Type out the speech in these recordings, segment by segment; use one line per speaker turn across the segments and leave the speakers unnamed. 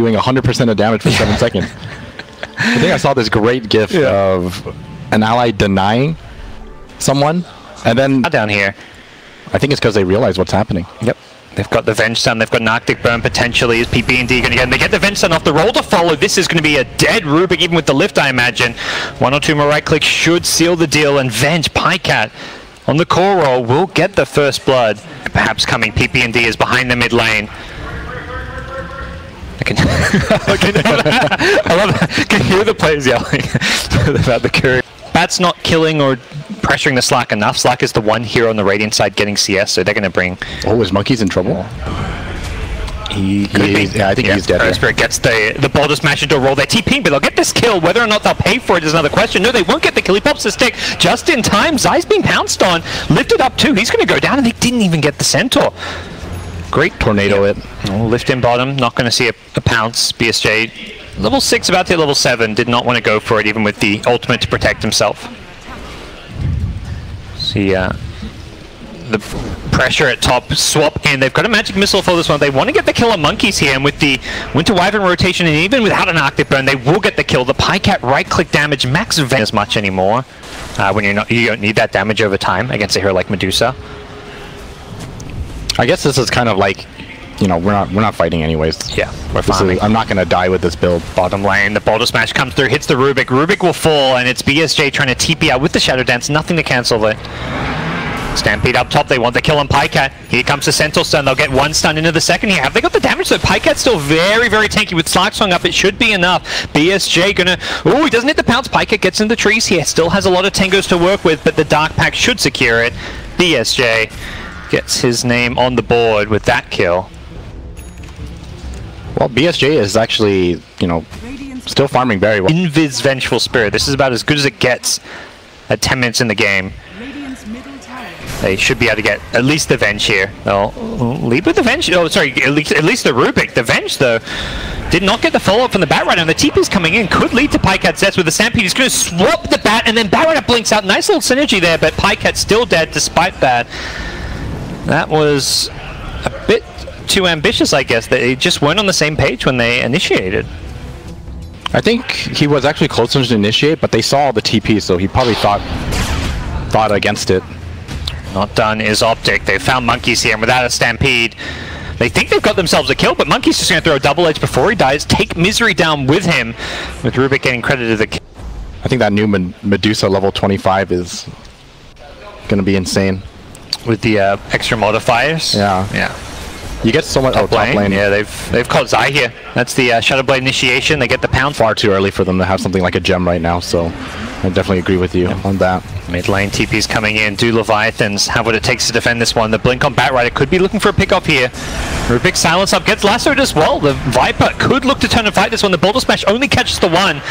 doing 100% of damage for 7 seconds. I think I saw this great gif of an ally denying someone, and then
down here.
I think it's because they realize what's happening.
Yep. They've got the Venge Stun, they've got an Arctic Burn potentially. Is PP&D going to get them? They get the Venge Stun off the roll to follow. This is going to be a dead Rubik, even with the lift, I imagine. 1 or 2 more right clicks should seal the deal, and Venge, Pycat on the core roll will get the first blood. Perhaps coming, PP&D is behind the mid lane. I love that. I can hear the players yelling about the Courier. Bat's not killing or pressuring the Slack enough. Slack is the one hero on the Radiant side getting CS, so they're going to bring...
Oh, is Monkey's in trouble? Yeah, I think he's dead.
Spirit gets the Boulder Smash into a roll. They're TPing, but they'll get this kill. Whether or not they'll pay for it is another question. No, they won't get the kill. He pops the stick just in time. Zai's been pounced on. Lifted up too. He's going to go down, and they didn't even get the Centaur. Great tornado it. Oh, lift in bottom. Not going to see a pounce. BSJ level 6, about to hit level 7. Did not want to go for it, even with the ultimate to protect himself. See the pressure at top, swap in. They've got a magic missile for this one. They want to get the kill on Monkeys here, and with the Winter Wyvern rotation, and even without an Arctic Burn, they will get the kill. The Pycat right-click damage max Venge as much anymore when you don't need that damage over time against a hero like Medusa.
I guess this is kind of like, you know, we're not fighting anyways.
Yeah, we're farming.
I'm not gonna die with this build.
Bottom lane, the Boulder Smash comes through, hits the Rubik. Rubik will fall, and it's BSJ trying to TP out with the Shadow Dance. Nothing to cancel it. Stampede up top. They want the kill on Pycat. Here comes the Sentinel Stun. They'll get 1 stun into the second here. Have they got the damage? So Pycat's still very, very tanky with Slack Song up. It should be enough. BSJ gonna... Oh, he doesn't hit the pounce. Pycat gets in the trees here. Still has a lot of tangos to work with, but the Dark Pack should secure it. BSJ gets his name on the board with that kill.
Well, BSJ is actually, you know, still farming very well.
Invis Vengeful Spirit. This is about as good as it gets at 10 minutes in the game. They should be able to get at least the Venge here. They'll lead with the Venge. Oh, sorry, at least the Rubik. The Venge, though, did not get the follow-up from the Bat Rider, and the TP's coming in. Could lead to Pycat's death with the Stampede. He's going to swap the Bat, and then Bat Rider blinks out. Nice little synergy there, but Pycat's still dead despite that. That was a bit too ambitious, I guess. They just weren't on the same page when they initiated.
I think he was actually closer to initiate, but they saw the TP, so he probably thought against it.
Not done is OpTic. They found Monkeys here, and without a Stampede, they think they've got themselves a kill, but Monkey's just going to throw a double edge before he dies, take Misery down with him, with Rubik getting credited the kill.
I think that new Medusa level 25 is going to be insane.
With the extra modifiers?
Yeah.
Yeah.
You get so much top lane.
Yeah, they've caught Zai here. That's the Shadowblade initiation. They get the pound.
Far too early for them to have something like a gem right now, so I definitely agree with you on that.
Mid lane TP's coming in. Do Leviathans have what it takes to defend this one? The blink on Bat Rider could be looking for a pick off here. Rubik silence up, gets lassoed as well. The Viper could look to turn and fight this one. The Boulder Smash only catches the one.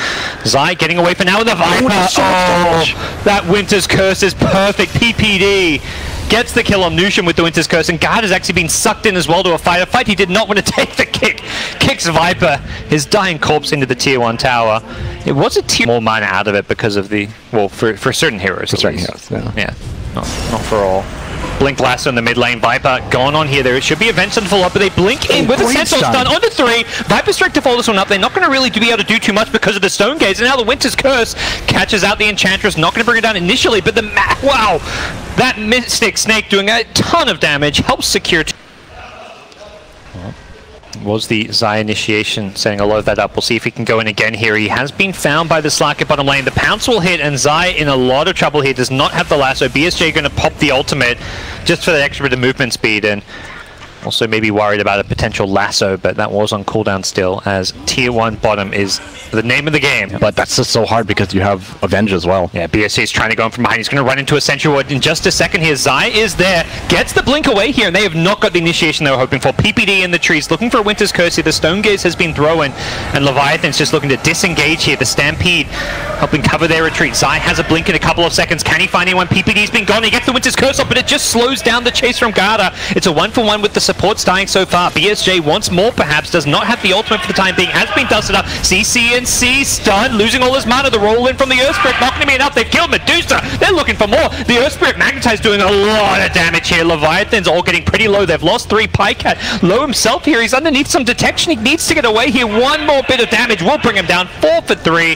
Zai getting away for now with the Viper. Oh, that Winter's Curse is perfect. PPD gets the kill on Nusham with the Winter's Curse, and Guard has actually been sucked in as well to a fight he did not want to take the kick. Kicks Viper, his dying corpse, into the tier 1 tower. It was a tier more mana out of it because of the, well, for certain heroes.
For certain heroes, yeah.
Yeah, not for all. Blink Lasso in the mid lane. Viper going on here. There should be a Venge Stun to follow up, but they blink in with a Sentinel Stun onto 3. Viper Strike to follow this one up. They're not going to really be able to do too much because of the Stone Gaze, and now the Winter's Curse catches out the Enchantress. Not going to bring it down initially, but the wow, that Mystic Snake doing a ton of damage helps secure. Was the Zai initiation setting a lot of that up. We'll see if he can go in again here. He has been found by the Slack at bottom lane. The pounce will hit, and Zai in a lot of trouble here. Does not have the lasso. BSJ going to pop the ultimate just for that extra bit of movement speed, and also maybe worried about a potential lasso, but that was on cooldown still, as tier 1 bottom is the name of the game.
But that's just so hard because you have Avenge as well.
Yeah, BSJ is trying to go in from behind. He's going to run into a Sentry Ward in just a second here. Zai is there, gets the blink away here, and they have not got the initiation they were hoping for. PPD in the trees, looking for a Winter's Curse here. The Stone Gaze has been thrown, and Leviathan's just looking to disengage here. The Stampede helping cover their retreat. Zai has a blink in a couple of seconds. Can he find anyone? PPD's been gone. He gets the Winter's Curse off, but it just slows down the chase from Garda. It's a 1-for-1 with the support. supports dying so far. BSJ wants more, perhaps, does not have the ultimate for the time being, has been dusted up. CCNC stunned, losing all his mana. The roll in from the Earth Spirit, not going to be enough. They've killed Medusa. They're looking for more. The Earth Spirit Magnetize doing a lot of damage here. Leviathan's all getting pretty low. They've lost 3. Pycat low himself here. He's underneath some detection. He needs to get away here. One more bit of damage will bring him down. 4 for 3.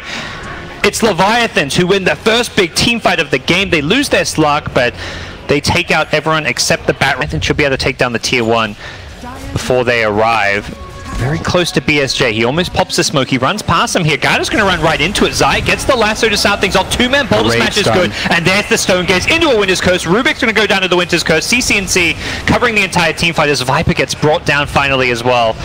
It's Leviathans who win the first big team fight of the game. They lose their slug, but they take out everyone except the Bat. Leviathan should be able to take down the tier 1 before they arrive. Very close to BSJ. He almost pops the smoke. He runs past him here. Garda's going to run right into it. Zai gets the lasso to start things off. 2-man boulder smash is good. And there's the Stone Gaze into a Winter's Curse. Rubik's going to go down to the Winter's Curse. CCNC covering the entire team fight as Viper gets brought down finally as well.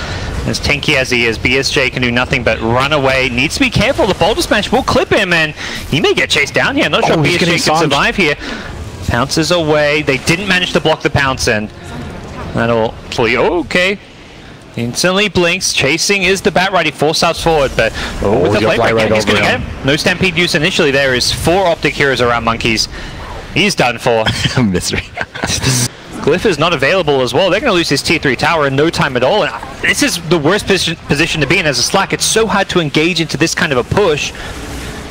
As tanky as he is, BSJ can do nothing but run away. Needs to be careful. The boulder smash will clip him, and he may get chased down here. I'm not sure if BSJ can survive here. Pounces away. They didn't manage to block the pounce in. That'll play. Okay. Instantly blinks. Chasing is the Bat Ride. He force outs forward, but with the play break, he's going to get him. No Stampede use initially. There is 4 OpTic heroes around Monkeys. He's done for.
Misery.
Glyph is not available as well. They're going to lose his tier 3 tower in no time at all. And this is the worst position to be in as a Slack. It's so hard to engage into this kind of a push.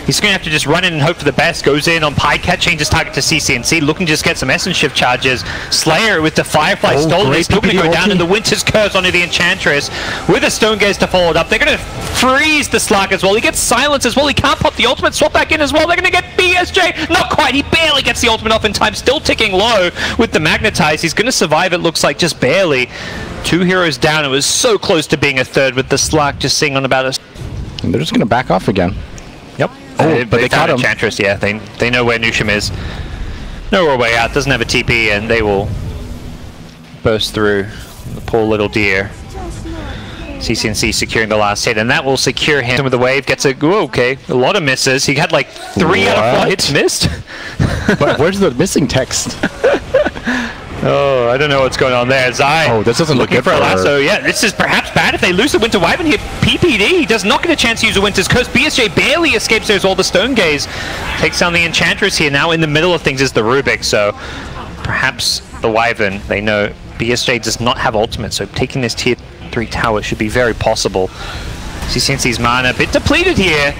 He's going to have to just run in and hope for the best. Goes in on Pycat, changes target to CCNC, looking to just get some Essence Shift charges. Slayer with the Firefly stolen. He's still going to go down in the Winter's Curse onto the Enchantress with a Stone Gaze to follow it up. They're going to freeze the Slack as well. He gets silence as well. He can't pop the ultimate, swap back in as well. They're going to get BSJ. Not quite. He barely gets the ultimate off in time. Still ticking low with the Magnetize. He's going to survive, it looks like, just barely. 2 heroes down. It was so close to being a third with the Slack just sitting on about us.
And they're just going to back off again.
Yep.
Oh, but they caught him.
Enchantress, yeah, they know where MidasHim is. Know a way out, doesn't have a TP, and they will burst through. The poor little deer. CCNC securing the last hit, and that will secure him with the wave. Gets a, ooh, okay, a lot of misses. He had like 3 out of 4 hits missed.
But where's the missing text?
Oh, I don't know what's going on there. Zai.
Oh, this doesn't look good
for a lasso. Yeah, this is perhaps bad if they lose the Winter Wyvern here. PPD does not get a chance to use a Winter's Curse. BSJ barely escapes there as well. The Stone Gaze takes down the Enchantress here. Now in the middle of things is the Rubik, so perhaps the Wyvern, they know BSJ does not have ultimate, so taking this tier 3 tower should be very possible. CCNC's mana a bit depleted here.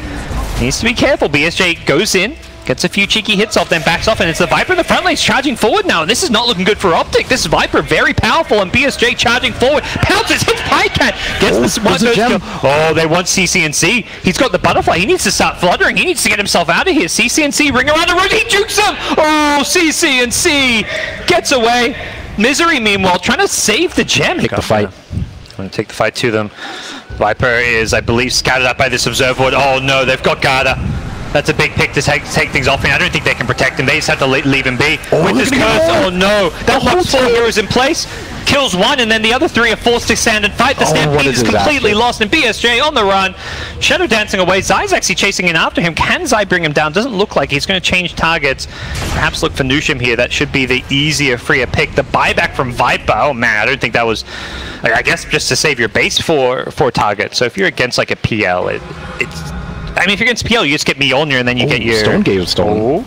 Needs to be careful. BSJ goes in. Gets a few cheeky hits off, then backs off, and it's the Viper in the front lane's charging forward now, and this is not looking good for OpTic. This Viper very powerful, and BSJ charging forward. Pounces, hits Pycat, gets this one kill. Oh, they want CCNC. He's got the butterfly. He needs to start fluttering. He needs to get himself out of here. CCNC, ring around the road. He jukes him. Oh, CCNC gets away. Misery, meanwhile, trying to save the gem.
Take the fight.
I'm going to take the fight to them. Viper is, I believe, scattered up by this Observer Ward. Oh, no, they've got Garda. That's a big pick to take things off. I don't think they can protect him. They just have to leave him be. Winter's Curse. Oh no! That locks 4 heroes in place. Kills 1, and then the other 3 are forced to stand and fight. The Stampede is completely lost, and BSJ on the run. Shadow dancing away. Zai's actually chasing in after him. Can Zai bring him down? Doesn't look like he's going to change targets. Perhaps look for MidasHim here. That should be the easier, freer pick. The buyback from Viper. Oh man, I don't think that was. I guess just to save your base for target. So if you're against like a PL, it's. I mean, if you're against PL, you just get Mjolnir and then you get your...
Stone Gaze stolen.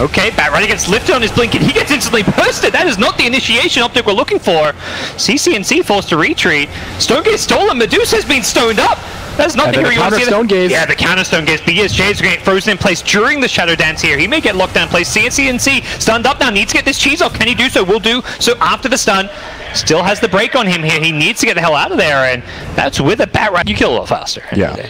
Okay, Bat Rider gets lifted on his blink and he gets instantly bursted. That is not the initiation OpTic we're looking for. CCNC forced to retreat. Stone Gaze stolen. Medusa has been stoned up. That's not the hero you want to see.
Stone Gaze.
Yeah, the counter Stone Gaze. BSJ is going to get frozen in place during the Shadow Dance here. He may get locked down in place. CNC stunned up now. Needs to get this cheese off. Can he do so? Will do. So after the stun, still has the break on him here. He needs to get the hell out of there, and that's with a Bat Rider. You kill a little faster.
Yeah.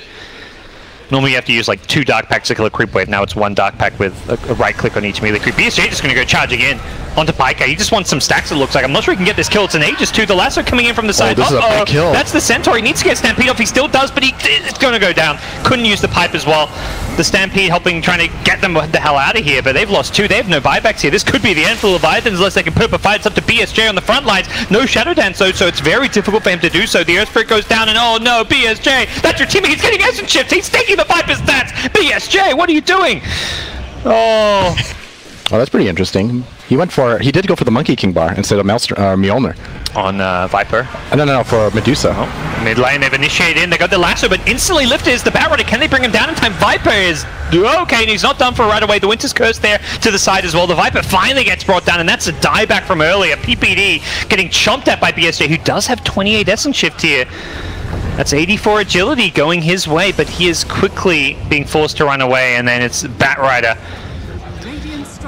Normally you have to use like 2 dark packs to kill a creep wave. Now it's 1 dark pack with a right click on each melee creep. BSJ just going to go charging in onto Pycat. He just wants some stacks, it looks like. I'm not sure he can get this kill. It's an Aegis too. The lasso coming in from the side.
This is a big kill.
That's the Centaur. He needs to get Stampede off. He still does, but it's going to go down. Couldn't use the pipe as well. The Stampede helping, trying to get them the hell out of here, but they've lost 2. They have no buybacks here. This could be the end for Leviathans unless they can put up a fight. It's up to BSJ on the front lines. No Shadow Dance though, so it's very difficult for him to do so. The Earth Spirit goes down, and oh no, BSJ, that's your teammate. He's getting Essence Shift. He's taking the Viper's stats. BSJ, what are you doing? Oh.
Oh, that's pretty interesting. He did go for the Monkey King bar instead of Mjolnir.
on Viper.
No, for Medusa.
Oh, mid lane, they've initiated in, they got the lasso, but instantly lifted is the Batrider. Can they bring him down in time? Viper is okay, and he's not done for right away. The Winter's Curse there to the side as well. The Viper finally gets brought down, and that's a dieback from earlier. PPD getting chomped at by BSJ, who does have 28 Essence Shift here. That's 84 agility going his way, but he is quickly being forced to run away, and then it's Batrider.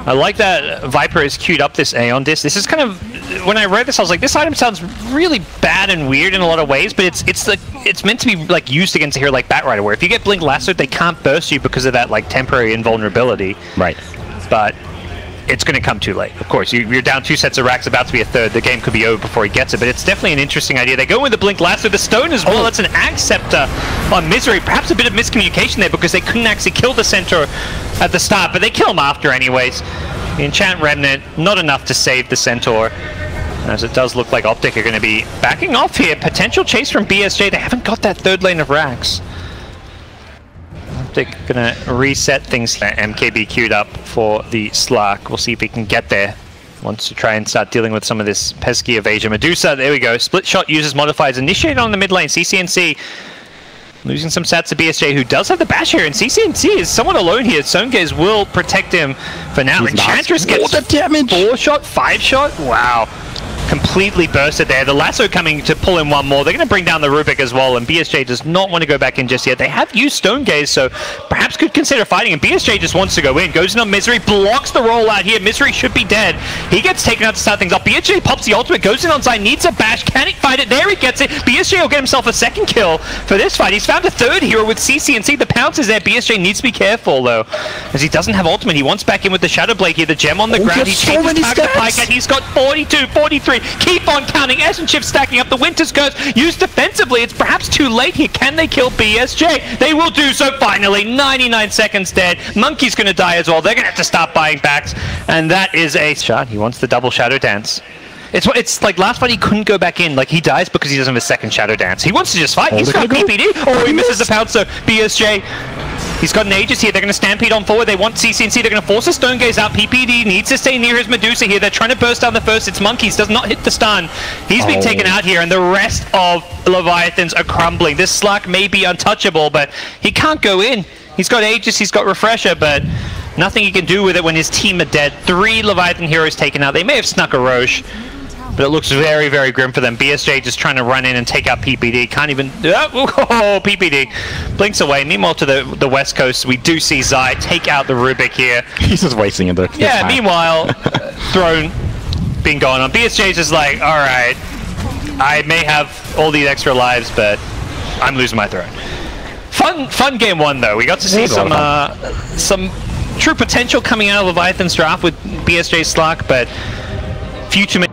I like that Viper is queued up this Aeon Disc. This is kind of, when I read this, I was like, this item sounds really bad and weird in a lot of ways, but it's meant to be like used against a hero like Batrider, where if you get Blink Lassoed, they can't burst you because of that like temporary invulnerability.
Right. But
it's going to come too late. Of course, you're down 2 sets of racks, about to be a third. The game could be over before he gets it, but it's definitely an interesting idea. They go with the Blink Lasso, the Stone as well. That's an Axe Scepter on Misery. Perhaps a bit of miscommunication there because they couldn't actually kill the Centaur at the start, but they kill him after anyways. The Enchant Remnant, not enough to save the Centaur, as it does look like OpTic are going to be backing off here. Potential chase from BSJ. They haven't got that third lane of racks. OpTic gonna reset things here. MKB queued up for the Slark. We'll see if he can get there. Wants to try and start dealing with some of this pesky evasion. Medusa, there we go. Split Shot uses modifiers. Initiated on the mid lane. CCNC losing some stats to BSJ, who does have the bash here, and CCNC is somewhat alone here. Songaze will protect him for now. Enchantress gets
the damage.
4 shot, 5 shot. Wow. Completely bursted there. The lasso coming to pull in one more. They're going to bring down the Rubik as well, and BSJ does not want to go back in just yet. They have used Stone Gaze, so perhaps could consider fighting, and BSJ just wants to go in. Goes in on Misery, blocks the rollout here. Misery should be dead. He gets taken out to start things up. BSJ pops the ultimate, goes in on side, needs a bash. Can he find it? There he gets it. BSJ will get himself a second kill for this fight. He's found a third hero with CCNC. The pounce is there. BSJ needs to be careful, though, as he doesn't have ultimate. He wants back in with the Shadow Blade here. The gem on the ground. He changes target to Pike, and he's got 42, 43. Keep on counting. Essence Shift stacking up. The Winter's Curse used defensively. It's perhaps too late here. Can they kill BSJ? They will do so finally. 99 seconds dead. Monkey's going to die as well. They're going to have to start buying backs. And that is a shot. He wants the double Shadow Dance. It's like last fight he couldn't go back in. Like he dies because he doesn't have a second Shadow Dance. He wants to just fight. He's got PPD. Oh, he misses the pounce. So BSJ, he's got an Aegis here. They're going to stampede on forward. They want CCNC. They're going to force a Stone Gaze out. PPD needs to stay near his Medusa here. They're trying to burst down the first. It's Monkeys. Does not hit the stun. He's been taken out here, and the rest of Leviathans are crumbling. This Slark may be untouchable, but he can't go in. He's got Aegis. He's got Refresher, but nothing he can do with it when his team are dead. 3 Leviathan heroes taken out. They may have snuck a Roche, but it looks very, very grim for them. BSJ just trying to run in and take out PPD. Can't even... Oh, PPD blinks away. Meanwhile, to the west coast, we do see Zai take out the Rubik here.
He's just wasting it there.
Yeah, meanwhile, throne being going on. BSJ's just like, alright, I may have all these extra lives, but I'm losing my throne. Fun game 1, though. We got to see some true potential coming out of Leviathan's draft with BSJ Slark, but few too many